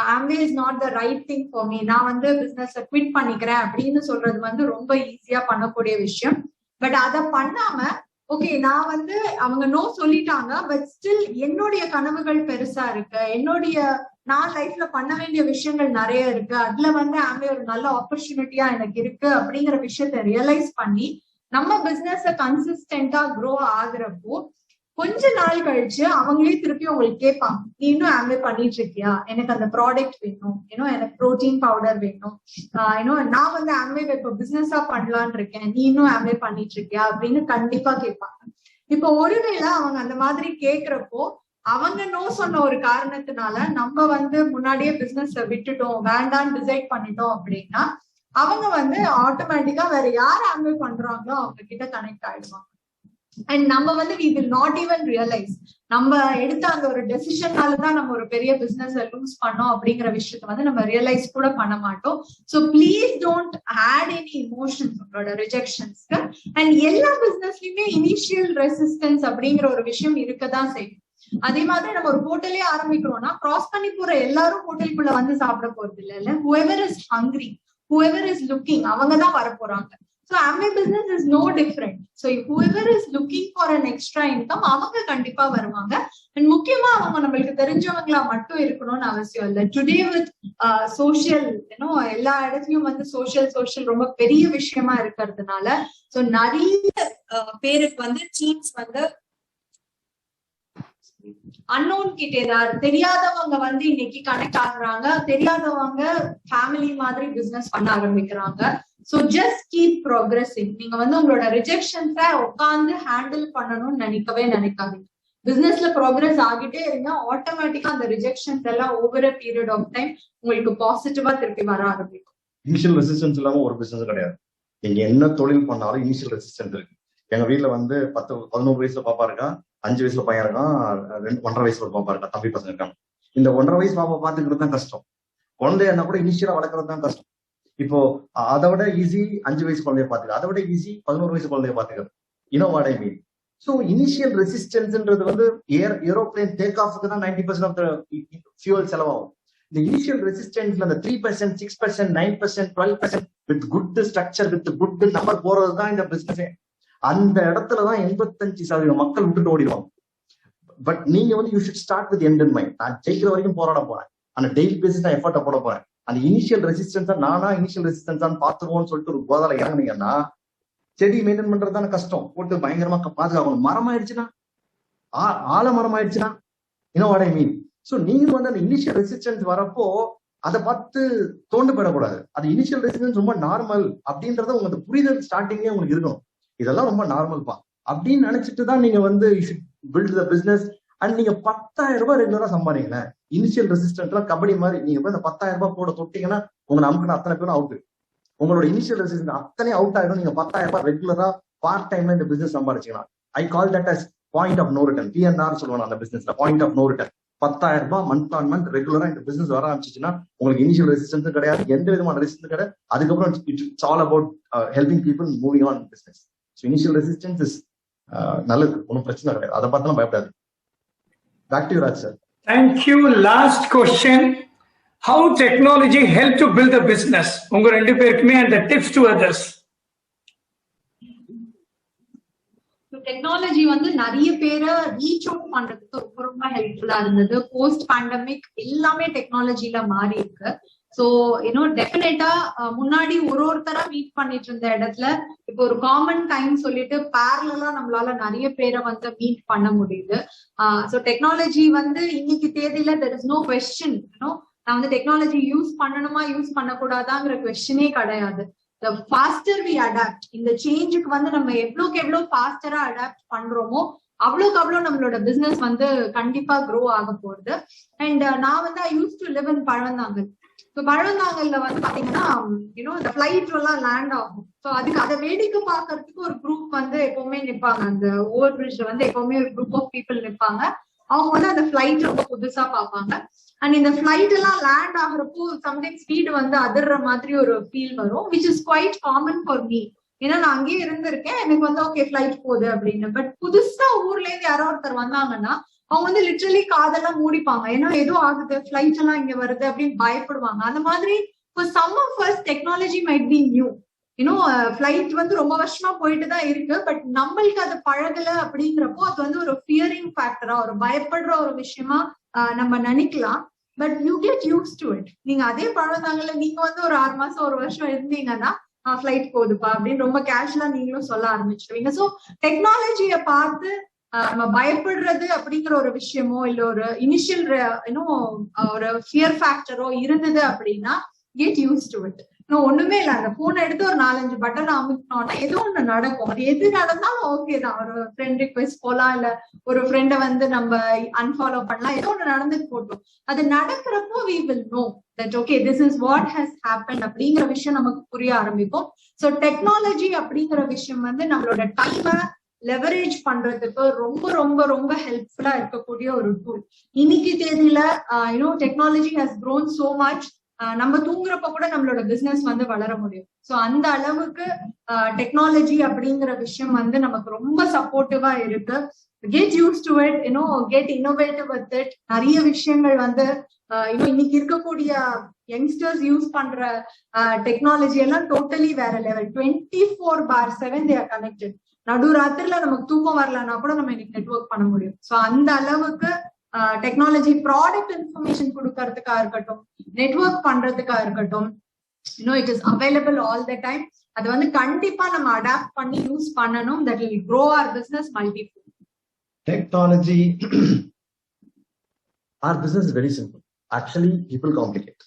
Amway is not the right thing for me, நான் வந்து பிசினஸ் குவிட் பண்ணிக்கிறேன் அப்படின்னு சொல்றது வந்து ரொம்ப ஈஸியா பண்ணக்கூடிய விஷயம். பட் அதை பண்ணாம ஓகே நான் வந்து அவங்க நோ சொல்லிட்டாங்க, பட் ஸ்டில் என்னுடைய கனவுகள் பெருசா இருக்கு, நான் லைஃப்ல பண்ண வேண்டிய விஷயங்கள் நிறைய இருக்கு, அதுல வந்து Amway ஒரு நல்ல ஆப்பர்ச்சுனிட்டியா எனக்கு இருக்கு அப்படிங்கிற விஷயத்த ரியலைஸ் பண்ணி நம்ம பிசினஸ் கன்சிஸ்டன்டா க்ரோ ஆகுறப்போ கொஞ்ச நாள் கழிச்சு அவங்களே திருப்பி உங்களுக்கு கேட்பாங்க, நீ இன்னும் Amway பண்ணிட்டு இருக்கியா, எனக்கு அந்த ப்ராடக்ட் வேணும், எனக்கு புரோட்டீன் பவுடர் வேணும், நான் வந்து Amway இப்ப பிசினஸா பண்ணலான் இருக்கேன், நீ இன்னும் Amway பண்ணிட்டு இருக்கியா அப்படின்னு கண்டிப்பா கேட்பாங்க. இப்ப ஒருவேளை அவங்க அந்த மாதிரி கேக்குறப்போ அவங்க நோ சொன்ன ஒரு காரணத்தினால நம்ம வந்து முன்னாடியே பிசினஸ் விட்டுட்டோம், வேண்டான்னு டிசைட் பண்ணிட்டோம் அப்படின்னா அவங்க வந்து ஆட்டோமேட்டிக்கா வேற யார் Amway பண்றாங்களோ அவங்க கிட்ட கனெக்ட் ஆயிடுவாங்க. அண்ட் நம்ம வந்து we will not even realize நம்ம எடுத்த அந்த ஒரு டெசிஷனாலதான் நம்ம ஒரு பெரிய பிசினஸ் லூஸ் பண்ணோம் அப்படிங்கிற விஷயத்த வந்து நம்ம ரியலைஸ் கூட பண்ண மாட்டோம். So please don't add any emotions உங்களோட ரிஜெக்ஷன்ஸ்க்கு. அண்ட் எல்லா பிசினஸ்லயுமே இனிஷியல் ரெசிஸ்டன்ஸ் அப்படிங்கிற ஒரு விஷயம் இருக்கதான் செய்யும். அதே மாதிரி நம்ம ஒரு ஹோட்டலே ஆரம்பிக்கிறோம்னா கிராஸ் பண்ணி போற எல்லாரும் ஹோட்டலுக்குள்ள வந்து சாப்பிட போறது இல்ல, whoever is hungry, whoever is looking அவங்கதான் வர போறாங்க. So Amway business is no different. So whoever is looking for an extra income அவங்க கண்டிப்பா வருவாங்க. அண்ட் முக்கியமா அவங்க நம்மளுக்கு தெரிஞ்சவங்களா மட்டும் இருக்கணும்னு அவசியம் இல்லை. டுடே வித் சோஷியல் எல்லா இடத்துலயும் வந்து சோஷியல் ரொம்ப பெரிய விஷயமா இருக்கிறதுனால சோ நிறைய பேருக்கு வந்து டீம்ஸ் வந்து அன்னோன் கிட்டே தெரியாதவங்க வந்து இன்னைக்கு கனெக்ட் ஆகுறாங்க, தெரியாதவங்க ஃபேமிலி மாதிரி பிசினஸ் பண்ண ஆரம்பிக்கிறாங்க. So just keep progressing. நீங்க வந்து உங்களோட ரிஜெக்ஷன்ஸை உட்கார்ந்து ஹேண்டில் பண்ணணும்னு நினைக்காதீங்க. பிசினஸ்ல ப்ராக்ரஸ் ஆகிட்டே இருந்தா ஆட்டோமேட்டிக்கா அந்த ரிஜெக்ஷன்ஸ் எல்லாம் over a period of time உங்களுக்கு பாசிட்டிவா திருப்பி வர ஆரம்பிக்கும். இனிஷியல் ரெசிஸ்டன்ஸ் இல்லாம ஒரு பிசினஸ் கிடையாது. நீங்க என்ன தொழில் பண்ணாலும் இனிஷியல் ரெசிஸ்டன்ஸ் இருக்கு. எங்க வீட்டுல வந்து 11 வயசுல பாப்பா இருக்கா, 5 வயசுல பையன் இருக்கான், 1.5 வயசுல ஒரு பாப்பா இருக்கா, தம்பி பசங்க இருக்காங்க. இந்த 1.5 வயசு பாப்பா பாத்துக்கிறது தான் கஷ்டம். குழந்தையா கூட இனிஷியலா வளர்க்கறது தான் கஷ்டம். இப்போ அதை விட ஈஸி 5 வயசு குழந்தைய பாத்துக்க, அதை விட ஈஸி 11 வயசு குழந்தைய பாத்துக்கிறது. What I mean? So initial ரெசிஸ்டன்ஸ்ன்றது வந்து ஏரோப்ளேன் டேக் ஆஃப்க்கு தான் 90% ஆஃப் த ஃபியூல் செலவாகும். இந்த இனிஷியல் ரெசிஸ்டன்ஸ்ல அந்த 3%, 6%, 9%, 12% with good structure, with good number போறதுதான் இந்த பிசினஸே. அந்த இடத்துலதான் 85% மக்கள் விட்டுட்டு ஓடிடுவாங்க. பட் நீங்க வந்து you should start with end in mind. நான் ஜெயிக்கிற வரைக்கும் போராட போறேன், அந்த டெய்லி பேசிஸ் நான் எஃபர்ட்டை போட போறேன். அந்த இனிஷியல் ரெசிஸ்டன்ஸா நானா இனிஷியல் ரெசிஸ்டன்ஸான்னு பாத்துருவோம்னு சொல்லிட்டு ஒரு போதால இறங்குனீங்கன்னா செடி மெயின்டைன் பண்றது தானே கஷ்டம். போட்டு பயங்கரமா பாதுகாக்கணும். மரம் ஆயிடுச்சுன்னா, ஆலமரம் ஆயிடுச்சுன்னா, வாட் ஐ மீன்? சோ நீங்க வந்து அந்த இனிஷியல் ரெசிஸ்டன்ஸ் வரப்போ அதை பார்த்து தோண்டு போயிடக்கூடாது. அது இனிஷியல் ரெசிஸ்டன்ஸ் ரொம்ப நார்மல் அப்படின்றத உங்களுக்கு புரிதல் ஸ்டார்டிங்கே உங்களுக்கு இருக்கணும். இதெல்லாம் ரொம்ப நார்மல் பா அப்படின்னு நினைச்சிட்டு தான் நீங்க வந்து you should build the business. And நீங்க 10,000 ரூபாய் ரெகுலரா சம்பாதிங்களேன். இனிஷியல் ரெசிஸ்டன்ட்லாம் கபடி மாதிரி நீங்க போய் இந்த 10,000 ரூபாய் போட தொட்டீங்கன்னா உங்களை அமுக்குன அத்தனை பேரும் அவுட். உங்களோட இனிஷியல் ரெசிஸ்டன்ஸ் அத்தனை அவுட் ஆயிடும். நீங்க 10,000 ரூபாய் ரெகுலரா பார்ட் டைம்ல இந்த பிசினஸ் சம்பாதிச்சிக்கலாம். I call that as point of no return, PNR சொல்லுவாங்க அந்த பிசினஸ்ல. Point of no return. 10,000 ரூபாய் மந்த் ஆன் மந்த் ரெகுலரா இந்த பிசினஸ் வர ஆரம்பிச்சுன்னா உங்களுக்கு இனிஷியல் ரெசிஸ்டன்ஸும் கிடையாது, எந்த விதமான ரெசிஸ்டன்ஸ் கிடையாது. அதுக்கப்புறம் it's all about helping people moving on business. So initial resistance is நல்லது, ஒன்றும் பிரச்சனை கிடையாது. அதை பார்த்தாலும் பயப்படாது. Back to you, Raj sir. Thank you. Last question. How technology help to build a business? உங்க ரெண்டு பேருக்குமே and the tips to others. Technology வந்து நிறைய பேரை ரீச் அவுட் பண்றதுக்கு ரொம்ப ரொம்ப ஹெல்ப்ஃபுல்லா இருந்தது. போஸ்ட் பேண்டமிக் எல்லாமே டெக்னாலஜில மாறி இருக்கு. சோ டெஃபினட்டா முன்னாடி ஒருத்தரா மீட் பண்ணிட்டு இருந்த இடத்துல இப்போ ஒரு காமன் டைம் சொல்லிட்டு பேரலா நம்மளால நிறைய பேரை வந்து மீட் பண்ண முடியுது. சோ டெக்னாலஜி வந்து இன்னைக்கு தேதியில தெர் இஸ் நோ கொஸ்டின். நான் வந்து டெக்னாலஜி யூஸ் பண்ணணுமா யூஸ் பண்ணக்கூடாதாங்கிற கொஸ்டினே கிடையாது. The faster we adapt, இந்த சேஞ்சுக்கு வந்து நம்ம எவ்வளவு ஃபாஸ்டரா அடாப்ட் பண்றோமோ அவ்வளவு நம்மளோட பிசினஸ் வந்து கண்டிப்பா க்ரோ ஆக போகுது. அண்ட் நான் வந்து I used to live in Pazhavanthangal. So பழவந்தாங்கல்ல வந்து பாத்தீங்கன்னா இந்த பிளைட் எல்லாம் லேண்ட் ஆகும். ஸோ அதுக்கு அதை வேடிக்கை பார்க்கறதுக்கு ஒரு குரூப் வந்து எப்பவுமே நிப்பாங்க. அந்த ஓவர் பிரிட்ஜ்ல வந்து எப்பவுமே ஒரு குரூப் ஆஃப் பீப்புள் நிப்பாங்க. அவங்க வந்து அந்த பிளைட் ரொம்ப புதுசா பார்ப்பாங்க. அண்ட் இந்த பிளைட் எல்லாம் லேண்ட் ஆகுறப்போ சம்டைம்ஸ் ஸ்பீடு வந்து அதிர்ற மாதிரி ஒரு ஃபீல் வரும், which is quite common for me. ஏன்னா நான் அங்கேயே இருந்திருக்கேன், எனக்கு வந்து ஓகே பிளைட் போகுது அப்படின்னு. பட் புதுசா ஊர்ல இருந்து யாரோ ஒருத்தர் வந்தாங்கன்னா அவங்க வந்து லிட்டரலி காதெல்லாம் மூடிப்பாங்க. ஏன்னா ஏதோ ஆகுது, பிளைட் எல்லாம் இங்க வருது அப்படின்னு பயப்படுவாங்க. அந்த மாதிரி some of us technology might be new. Flight வந்து ரொம்ப வருஷமா போயிட்டு தான் இருக்கு. பட் நம்மளுக்கு அது பழகல அப்படிங்கிறப்போ அது வந்து ஒரு ஃபியரிங் ஃபேக்டரா, ஒரு பயப்படுற ஒரு விஷயமா நம்ம நினைக்கலாம். But you get used to it. நீங்க அதே பழந்தாங்கல்ல நீங்க வந்து ஒரு 6 மாசம் 1 வருஷம் இருந்தீங்கன்னா பிளைட் போகுதுப்பா அப்படின்னு ரொம்ப கேஷுவலா நீங்களும் சொல்ல ஆரம்பிச்சிருவீங்க. சோ டெக்னாலஜிய பார்த்து நம்ம பயப்படுறது அப்படிங்கிற ஒரு விஷயமோ இல்ல ஒரு இனிஷியல் ஒரு ஃபியர் ஃபேக்டரோ இருந்தது அப்படின்னா கெட் யூஸ் டு இட். ஒண்ணுமே இல்ல, அந்த போனை எடுத்து ஒரு 4-5 பட்டன் அமுக்கணும்னா ஏதோ ஒண்ணு நடக்கும். அது எது நடந்தாலும் ஓகே தான். ஒரு ஃப்ரெண்ட் ரிக்வெஸ்ட் போலாம், இல்ல ஒரு ஃப்ரெண்டை வந்து நம்ம அன்ஃபாலோ பண்ணலாம், ஏதோ ஒண்ணு நடந்துட்டு போட்டோம். அது நடக்கிறப்போ we will know that okay this is what has happened அப்படிங்கிற விஷயம் நமக்கு புரிய ஆரம்பிக்கும். சோ டெக்னாலஜி அப்படிங்கிற விஷயம் வந்து நம்மளோட டைமை லெவரேஜ் பண்றதுக்கு ரொம்ப ரொம்ப ரொம்ப ஹெல்ப்ஃபுல்லா இருக்கக்கூடிய ஒரு டூல். இன்னைக்கு தேதியில technology has grown so much. நம்ம தூங்குறப்ப கூட நம்மளோட பிசினஸ் வந்து வளர முடியும். சோ அந்த அளவுக்கு டெக்னாலஜி அப்படிங்கிற விஷயம் வந்து நமக்கு ரொம்ப சப்போர்ட்டிவா இருக்கு. Get used to it, get innovative with it. நிறைய விஷயங்கள் வந்து இன்னைக்கு இருக்கக்கூடிய யங்ஸ்டர்ஸ் யூஸ் பண்ற டெக்னாலஜி எல்லாம் டோட்டலி வேற லெவல். 24/7 they are connected. நடுராத்திரில நமக்கு தூக்கம் வரலன்னா கூட நம்ம இன்னைக்கு நெட்வொர்க் பண்ண முடியும். சோ அந்த அளவுக்கு டெக்னாலஜி ப்ராடக்ட் இன்ஃபர்மேஷன் கொடுக்கறதுக்கா இருக்கட்டும், நெட்வொர்க் பண்றதுக்கா இருக்கட்டும், it is available all the time. அது வந்து கண்டிப்பா நம்ம அடாப்ட் பண்ணி யூஸ் பண்ணணும். That will grow our business multiple. Technology, our business is very simple. Actually, people complicate.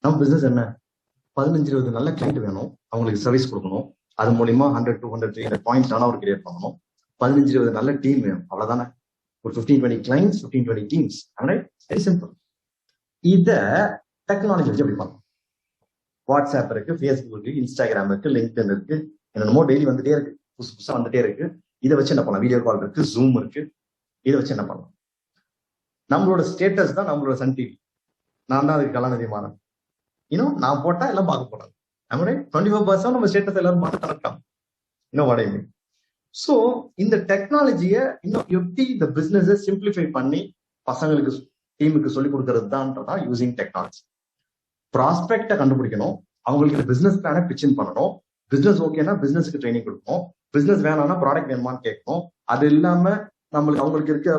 நம்ம பிசினஸ் என்ன, 15-20 நல்ல கிளைண்ட் வேணும், அவங்களுக்கு சர்வீஸ் கொடுக்கணும், அது மூலியமா 100, 200, 300 பாயிண்ட்ஸ் ஆனா ஒரு கிரியேட் பண்ணணும், 15-20 நல்ல டீம் வேணும், அவ்வளவுதானே. ஒரு 15-20 கிளைண்ட்ஸ், 15-20 டீம்ஸ். Very simple. இத டெக்னாலஜி வச்சு எப்படி பண்ணலாம்? வாட்ஸ்அப் இருக்கு, ஃபேஸ்புக் இருக்கு, இன்ஸ்டாகிராம் இருக்கு, லிங்க்டின் இருக்கு, என்னென்னமோ டெய்லி வந்துட்டே இருக்கு, புதுசா வந்துட்டே இருக்கு. இதை வச்சு என்ன பண்ணலாம்? வீடியோ கால் இருக்கு, ஜூம் இருக்கு. இதை வச்சு என்ன பண்ணலாம்? நம்மளோட ஸ்டேட்டஸ் தான் நம்மளோட சன் டிவி. நான் தான் அதுக்கு கலாநிதி மாறன். நான் போட்டா எல்லாம் பார்க்க போறாங்க. 24% நம்ம ஸ்டேட்டஸ் எல்லாரும் பார்த்து கனெக்ட். வாடகை. சோ இந்த டெக்னாலஜியை எப்படி இந்த பிசினஸ் சிம்பிளிஃபை பண்ணி பசங்களுக்கு டீமுக்கு சொல்லி கொடுக்கறது தான் யூசிங் டெக்னாலஜி. ப்ராஸ்பெக்டை கண்டுபிடிக்கணும், அவங்களுக்கு இந்த பிசினஸ் பிளானை பிச்சின் பண்ணணும். பிசினஸ் ஓகேனா பிசினஸ்க்கு ட்ரைனிங் கொடுக்கணும், பிசினஸ் வேணாம்னா ப்ராடக்ட் வேணுமான்னு கேட்கணும். அது இல்லாம நம்மளுக்கு அவங்களுக்கு இருக்க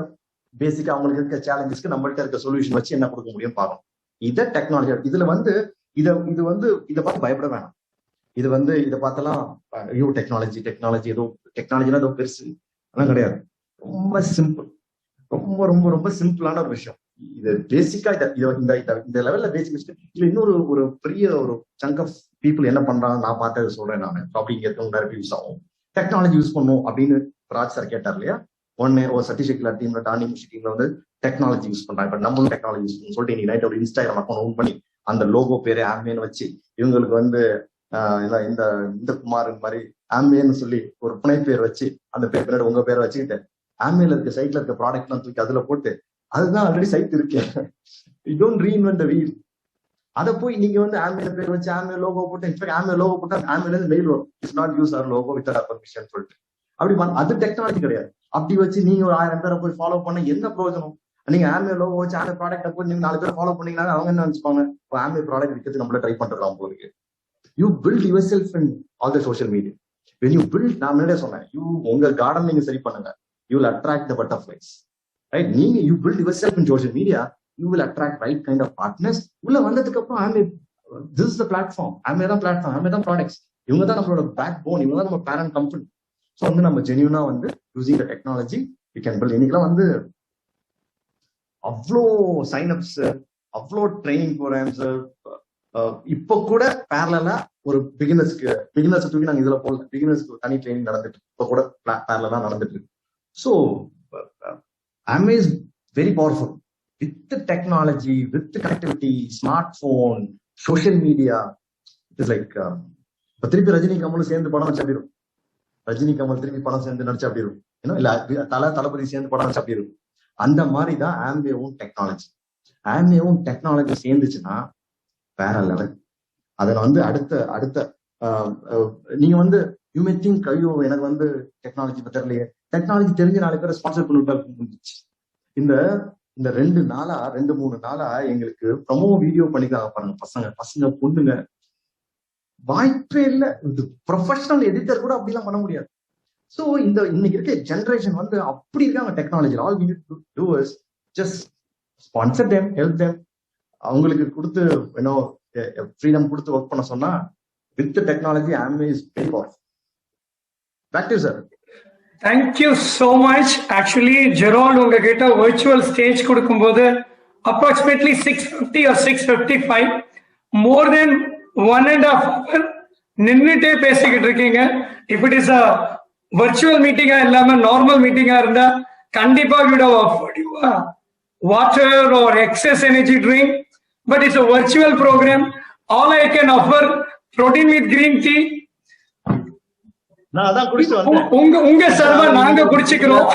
பேசிக்கா அவங்களுக்கு இருக்க சேலஞ்சஸ்க்கு நம்மள்கிட்ட இருக்க சொல்யூஷன் வச்சு என்ன கொடுக்க முடியும் பார்க்கணும். இதை டெக்னாலஜி. இதுல வந்து இதை பார்த்து பயப்பட வேணாம். இதை பார்த்தலாம் ஐயோ டெக்னாலஜி ஏதோ டெக்னாலஜினா ஏதோ பெருசு அதெல்லாம் கிடையாது. ரொம்ப சிம்பிள், ரொம்ப ரொம்ப ரொம்ப சிம்பிளான ஒரு விஷயம். இது பேசிக்கா இந்த லெவல்ல பேசிக் இதுல இன்னொரு ஒரு பெரிய ஒரு சங்க் ஆஃப் பீப்புள் என்ன பண்றாங்க நான் பார்த்ததை சொல்றேன். நான் அப்படிங்க இருக்கவங்க யூஸ் ஆகும் டெக்னாலஜி யூஸ் பண்ணும் அப்படின்னு ராஜ் சார் கேட்டார் இல்லையா. ஒரு சதீஷ்ல டீம்ல டானி முஷி டீம்ல வந்து டெக்னாலஜி யூஸ் பண்றாங்க. இப்ப நம்மளும் டெக்னாலஜி யூஸ் பண்ணி சொல்லிட்டு இன்னைக்கு நைட் ஒரு இன்ஸ்டாகிராம் அக்கௌண்ட் ஓன் பண்ணி அந்த லோகோ பேரு ஆம்பேன்னு வச்சு இவங்களுக்கு வந்து இந்த குமார் மாதிரி ஆம்பேன்னு சொல்லி ஒரு புனை பேர் வச்சு அந்த பேர் பின்னாடி உங்க பேரை வச்சுக்கிட்டு ஆம்பேல இருக்க சைட்ல இருக்க ப்ராடக்ட் எல்லாம் தூக்கி அதுல போட்டு அதுதான் ஆல்ரெடி சைட் இருக்கு. You don't reinvent the wheel. அதை போய் நீங்க வந்து ஆம்பேல பேர் வச்சு ஆம்பே லோகோ போட்டு இன்ஃபேக்ட் ஆம்பே லோகோ போட்டா ஆம்பேல இருந்து மெயில் வரும், it's not use our logo with our permission சொல்லிட்டு. அப்படி அது டெக்னாலஜி கிடையாது. அப்படி வச்சு நீங்க ஒரு 1000 பேரை போய் ஃபாலோ பண்ண என்ன பிரயோஜனம்? நீங்க ஆம்பே லோகோ வச்சு ஆம்பே ப்ராடக்ட் போய் நீங்க 4 பேர் ஃபாலோ பண்ணீங்கன்னா அவங்க என்ன நினைச்சுப்பாங்க, ஆம்பே ப்ராடக்ட் விற்கிறது நம்மள ட்ரை பண்றதா உங்களுக்கு. You build yourself in all the social media. when you build, நான் முன்னாடியே சொன்னேன், உங்க கார்டன் நீங்க சரி பண்ணுங்க, you will attract the butterflies, right? நீங்க you build yourself in social media, you will attract right kind of partners. உள்ள வந்ததுக்கு அப்புறம் this is the platform, தான் பிளாட்ஃபார்ம், தான் ப்ராடக்ட்ஸ், இவங்க தான் நம்மளோட பேக் போன், இவங்க தான் நம்ம பேரண்ட் கம்பெனி. ஸோ வந்து நம்ம ஜென்யூனா வந்து using the technology we can build. இன்னைக்கெல்லாம் வந்து அவ்வளோ சைன்அப்ஸ், அவ்வளோ ட்ரைனிங் ப்ரோக்ராம்ஸ், இப்போ கூட பேரலா ஒரு பிகினர்ஸ் தூக்கி நாங்கள் இதுல போடல, பிகினர்ஸ்க்கு தனி ட்ரைனிங் நடந்துட்டு இப்போ கூட பேரலா நடந்துட்டு இருக்கு. So Amway is very powerful with the technology, with the connectivity, smartphone, social media. It is like இப்போ திருப்பி ரஜினி கமலும் சேர்ந்து படம் வச்சு அப்படி இருக்கும், ரஜினி கமல் திருப்பி படம் சேர்ந்து நடிச்சு அப்படி இருக்கும், இல்ல தளபதி சேர்ந்து படம் வச்சு அப்படி இருக்கும். அந்த மாதிரிதான் ஆம்வேவும் டெக்னாலஜி சேர்ந்துச்சுன்னா வேற லெவல். அதுல வந்து அடுத்த நீங்க வந்து யூ மே திங்க், ஐயோ எனக்கு வந்து டெக்னாலஜி தெரியலையே, டெக்னாலஜி தெரிஞ்ச 4 பேரை ஸ்பான்சர் பண்ணிட்டு இந்த 2-3 நாளா எங்களுக்கு ப்ரொமோ வீடியோ பண்ணிக்காங்க பாருங்க, பசங்க பொண்ணுங்க, வாய்ப்பே இல்லை. இது ப்ரொஃபஷனல் எடிட்டர் கூட அப்படிலாம் பண்ண முடியாது. ஸோ இன்னைக்கு இருக்க ஜெனரேஷன் வந்து அப்படி இருக்காங்க technology. All we need to do is just sponsor them, help them. அவங்களுக்கு கொடுத்து ஃப்ரீடம் கொடுத்து ஒர்க் பண்ண சொன்னா with technology Amway is very powerful. Back to sir. Thank you so much. Actually, Gerald உங்ககிட்ட virtual stage கொடுக்கும்போது approximately 6:50 or 6:55, more than 1.5 hour நின்னுட்டே பேசிக்கிட்டு இருக்கீங்க. If it is a virtual meeting இல்லாம நார்மல் மீட்டிங்கா இருந்தா கண்டிப்பா we would have offered you a water or excess energy drink, but it's a virtual program. All I can offer protein with green tea. நான் அதான் குடிச்சிட்டு வந்தேன், உங்க சர்வா நாங்க குடிச்சுக்கிறோம்.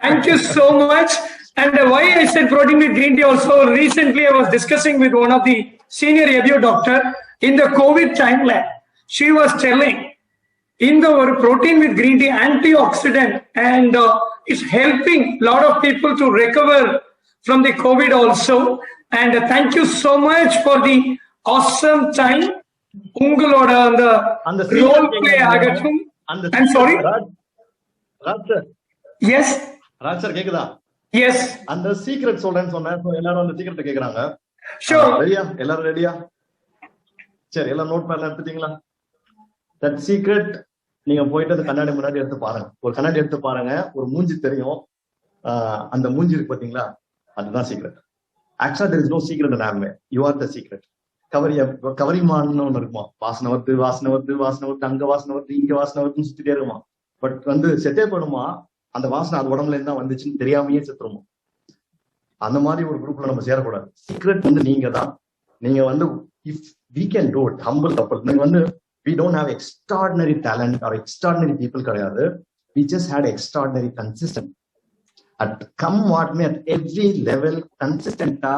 Thank you so much. And why I said protein with green tea also, recently I was discussing with one of the senior review doctor in the COVID time. She was telling in the protein with green tea antioxidant, and it's helping a lot of people to recover from the COVID also. And thank you so much for the awesome time. உங்களோட அந்த role play ஆகட்டும். I'm sorry. Raj sir. Yes. Raj sir கேக்குதா? Yes. அந்த secret சொல்றேன்னு சொன்னேன். எல்லாரும் அந்த secret கேக்குறாங்க. Sure. ரெடியா? எல்லாரும் ரெடியா? சரி, எல்லாம் நோட் பேட்ல எடுத்துட்டீங்களா? தட் சீக்ரெட் நீங்க போயிட்டு அந்த கண்ணாடி முன்னாடி எடுத்து பாருங்க. ஒரு கண்ணாடி எடுத்து பாருங்க, ஒரு மூஞ்சி தெரியும். அந்த மூஞ்சி இருக்கு பாத்தீங்களா, அதுதான் சீக்ரெட். ஆக்சுவலா there is no secret in Amway. You are the secret. கவரிமான்னு ஒண்ணு இருக்குமா, வாசனை வருது அங்க வாசனை வருது, இங்க வாசனை வருதுன்னு சுத்திட்டே இருக்குமா. பட் வந்து செத்தே பண்ணுமா, அந்த வாசனை அது உடம்புல இருந்தா வந்துச்சுன்னு தெரியாமயே செத்துருமா. அந்த மாதிரி ஒரு குரூப்ல நம்ம சேரக்கூடாது. சீக்ரெட் வந்து நீங்க தான். நீங்க வந்து if we can do it, humble couple. நீங்க வந்து we don't have extraordinary talent or extraordinary people கிடையாது. We just had extraordinary consistent. At come what may, at every level consistent-ஆ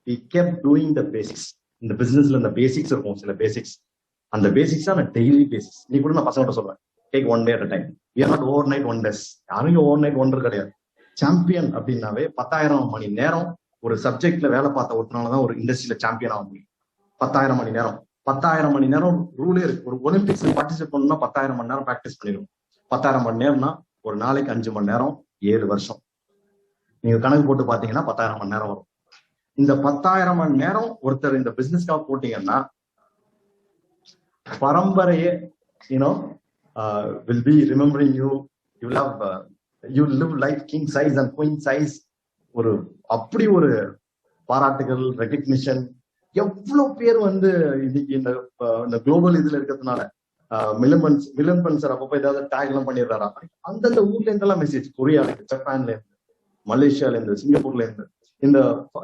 we kept doing the basics. இந்த பிசினஸ்ல இந்த basics இருக்கும், சில basics. அந்த பேசிக்ஸா நான் டெய்லி பேசிக்ஸ். நீ கூட நான் பசங்கள்ட்ட சொல்றேன், take 1 day at a time. We are not overnight wonders. யாரும் ஓவர்நைட் ஒண்டர் கிடையாது. சாம்பியன் அப்படின்னாவே 10,000 மணி நேரம் ஒரு சப்ஜெக்ட்ல வேலை பார்த்த ஒருத்தனாலதான் ஒரு இண்டஸ்ட்ரியில சாம்பியன் ஆக முடியும். 10,000 மணி நேரம், 10,000 மணி நேரம் ரூலே இருக்கு. ஒரு ஒலிம்பிக்ஸ்ல பார்ட்டிசிபேட் பண்ணணும்னா 10,000 மணி நேரம் ப்ராக்டிஸ் பண்ணிடும். 10,000 மணி நேரம்னா ஒரு நாளைக்கு 5 மணி நேரம், 7 வருஷம். நீங்க கணக்கு போட்டு பாத்தீங்கன்னா 10,000 மணி நேரம் வரும். இந்த 10,000 மணி நேரம் ஒருத்தர் இந்த பிசினஸ்க்காக போட்டீங்கன்னா பரம்பரையே will be remembering you. You live life king size and queen size. ஒரு அப்படி ஒரு பாராட்டுகள், ரெகக்னிஷன். எவ்வளவு பேர் வந்து இன்னைக்கு இந்த குளோபல் இதுல இருக்கிறதுனால மிலன் பன்சர் அப்பப்ப ஏதாவது டேக் எல்லாம் பண்ணிடுறாரா, அந்தந்த ஊர்ல இருந்தெல்லாம் மெசேஜ், கொரியால இருந்து, ஜப்பான்ல இருந்து, மலேசியால இருந்து, சிங்கப்பூர்ல இருந்து,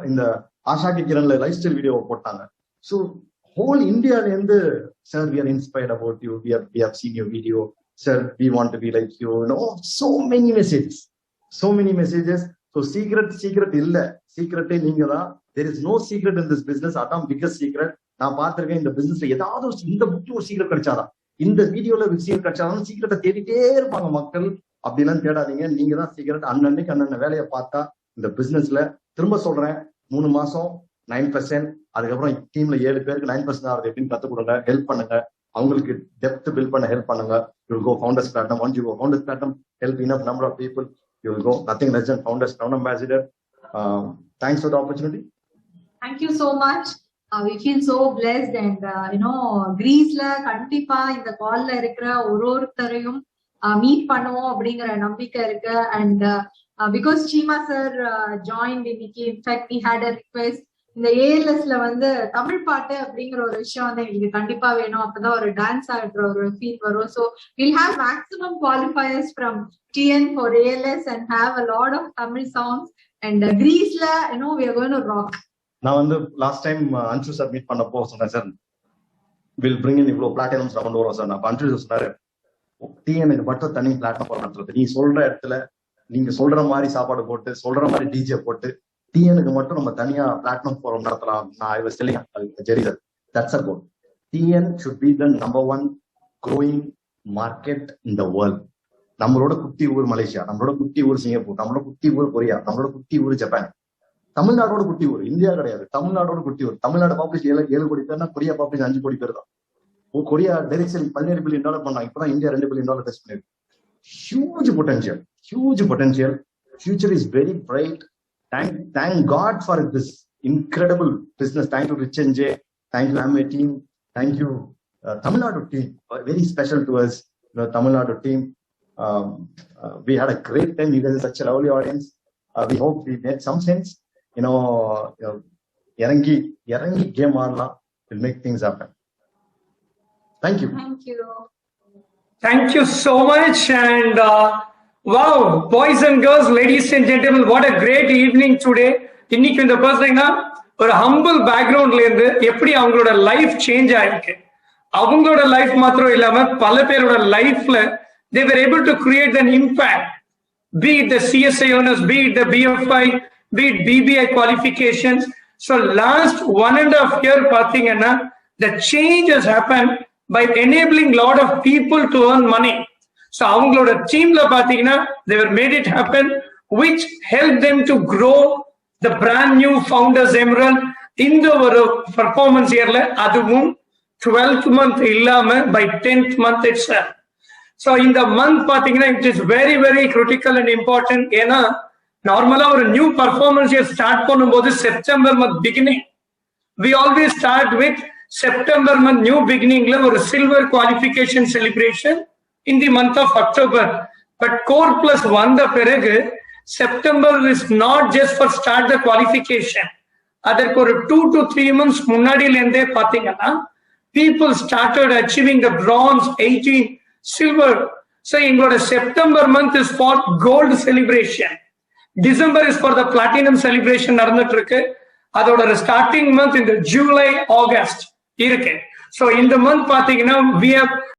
இந்த ஆஷாக்கி கிரன்ல லைஃப் ஸ்டைல் வீடியோ போட்டாங்க. ஸோ whole இந்தியால இருந்து, sir we are inspired about you, we have seen your video, sir we want to be like you, so many messages. So secret இல்ல, சீக்ரெட்டே நீங்க தான். there is no secret in this business. அதான் biggest secret. நான் பார்த்திருக்கேன் இந்த பிசினஸ்ல ஏதாவது இந்த புக்கு ஒரு சீக்ரெட் கிடைச்சாதான், இந்த வீடியோல சீக்ரெட் கிடைச்சாதான் சீக்ரெட்டை தேடிட்டே இருப்பாங்க மக்கள். அப்படிலாம் தேடாதீங்க, நீங்க தான் சீக்ரெட். அன்னன்னைக்கு அண்ணன் வேலையை பார்த்தா இந்த பிசினஸ்ல, திரும்ப சொல்றேன், 3 மாசம் 9%, அதுக்கப்புறம் டீம்ல 7 பேருக்கு 9% ஆகுது எப்படின்னு கத்து கொடுங்க, ஹெல்ப் பண்ணுங்க. அவங்களுக்கு டெப்த் பில்ட் பண்ண ஹெல்ப் பண்ணுங்க. You will go founders platform. Once you go founders platform, help enough number of people, you will go nothing less than founders crown ambassador. Thanks for the opportunity. Thank you so much. We feel so blessed and கிரீஸ்ல கண்டிப்பா இந்த கால்ல இருக்கிற ஒருத்தரையும் meet பண்ணுவோம் அப்படிங்கிற நம்பிக்கை இருக்கு. And because Seema sir join இன்னைக்கு, in fact we had a request, இந்த ஏஎல்எஸ்ல வந்து தமிழ் பாட்டு அப்படிங்கிற ஒரு விஷயம் வந்து எங்களுக்கு கண்டிப்பா வேணும், அப்பதான் ஒரு டான்ஸ் ஆடுற ஒரு ஃபீல் வரும். So we'll have maximum qualifiers from TN for ALS and have a lot of Tamil songs. And கிரீஸ்ல we are going to rock. நான் வந்து லாஸ்ட் டைம் அன்சு சார் மீட் பண்ணப்போ சொன்னேன், சார் வில் பிரிங் இன் இவ்வளோ பிளாட்டினம்ஸ் round வரும் sir. நான் அன்சு சொன்னாரு, டிஎனுக்கு மட்டும் தனி பிளாட்ஃபார்ம் நடத்துறது, நீ சொல்ற இடத்துல நீங்க சொல்ற மாதிரி சாப்பாடு போட்டு சொல்ற மாதிரி டிஜே போட்டு டிஎனுக்கு மட்டும் நம்ம தனியா பிளாட்ஃபார்ம் ஃபோரம் நடத்தலாம். நான் I was telling Jerry sir, that's a goal. TN should be the number 1 growing market in the world. நம்மளோட குட்டி ஊர் மலேசியா, நம்மளோட குட்டி ஊர் சிங்கப்பூர், நம்மளோட குட்டி ஊர் கொரியா, நம்மளோட குட்டி ஊர் ஜப்பான். தமிழ்நாடோட குட்டி ஊர் இந்தியா கிடையாது, தமிழ்நாடோட குட்டி ஊர். தமிழ்நாடு பாப்புலேஷன் 7 கோடி பேர்னா கொரியா பாப்புலேஷன் 5 கோடி பேர் தான். கொரியா டைரக்ட் செல்லிங் $17 billion பண்ணாங்க, இப்பதான் இந்தியா $2 billion டெஸ்ட் பண்ணிருக்கு. Huge potential. Future is very bright. Thank God for this incredible business. Thank you Rich and Jay, thank you Amway team, thank you Tamil Nadu team, very special to us, Tamil Nadu team. We had a great time. You guys are such a lovely audience. We hope we made some sense. Irangi game aadala will make things happen. Thank you. Thank you so much. And wow, boys and girls, ladies and gentlemen, what a great evening today. இன்னைக்கு இந்த பர்சனா ஒரு humble பேக்ரவுண்ட்ல இருந்து எப்படி அவங்களோட life change ஆயிருக்கு, அவங்களோட லைஃப் மாத்திரம் இல்லாம பல பேரோட லைஃப்ல they were able to create an impact, be it the CSI owners, be it the BFI, be it BBI qualifications. So last 1.5 year பாத்தீங்கன்னா the change has happened by enabling lot of people to earn money. So அவங்களோட டீம்ல பாத்தீங்கன்னா they were made it happen, which helped them to grow the brand new Founders Emerald இந்த ஒரு performance yearல, அதுவும் 12th month இல்லாம by 10th month itself. So இந்த month பாத்தீங்கன்னா it is very very critical and important. ஏன்னா நார்மலா ஒரு new performance year start பண்ணும்போது September month beginning, we always start with September month new பிகினிங்ல ஒரு silver qualification celebration in the month of October. But Core Plus வந்த பிறகு September is not just for start the qualification. அதற்கு ஒரு 2 to 3 months முன்னாடில இருந்தே பாத்தீங்கன்னா people started achieving the bronze, 18, silver. So எங்களோட September month is for gold celebration. December is for the platinum celebration நடந்துட்டு இருக்கு. அதோட ஸ்டார்டிங் மந்த் இந்த July August இருக்கு. So இந்த மந்த் பாத்தீங்கன்னா we have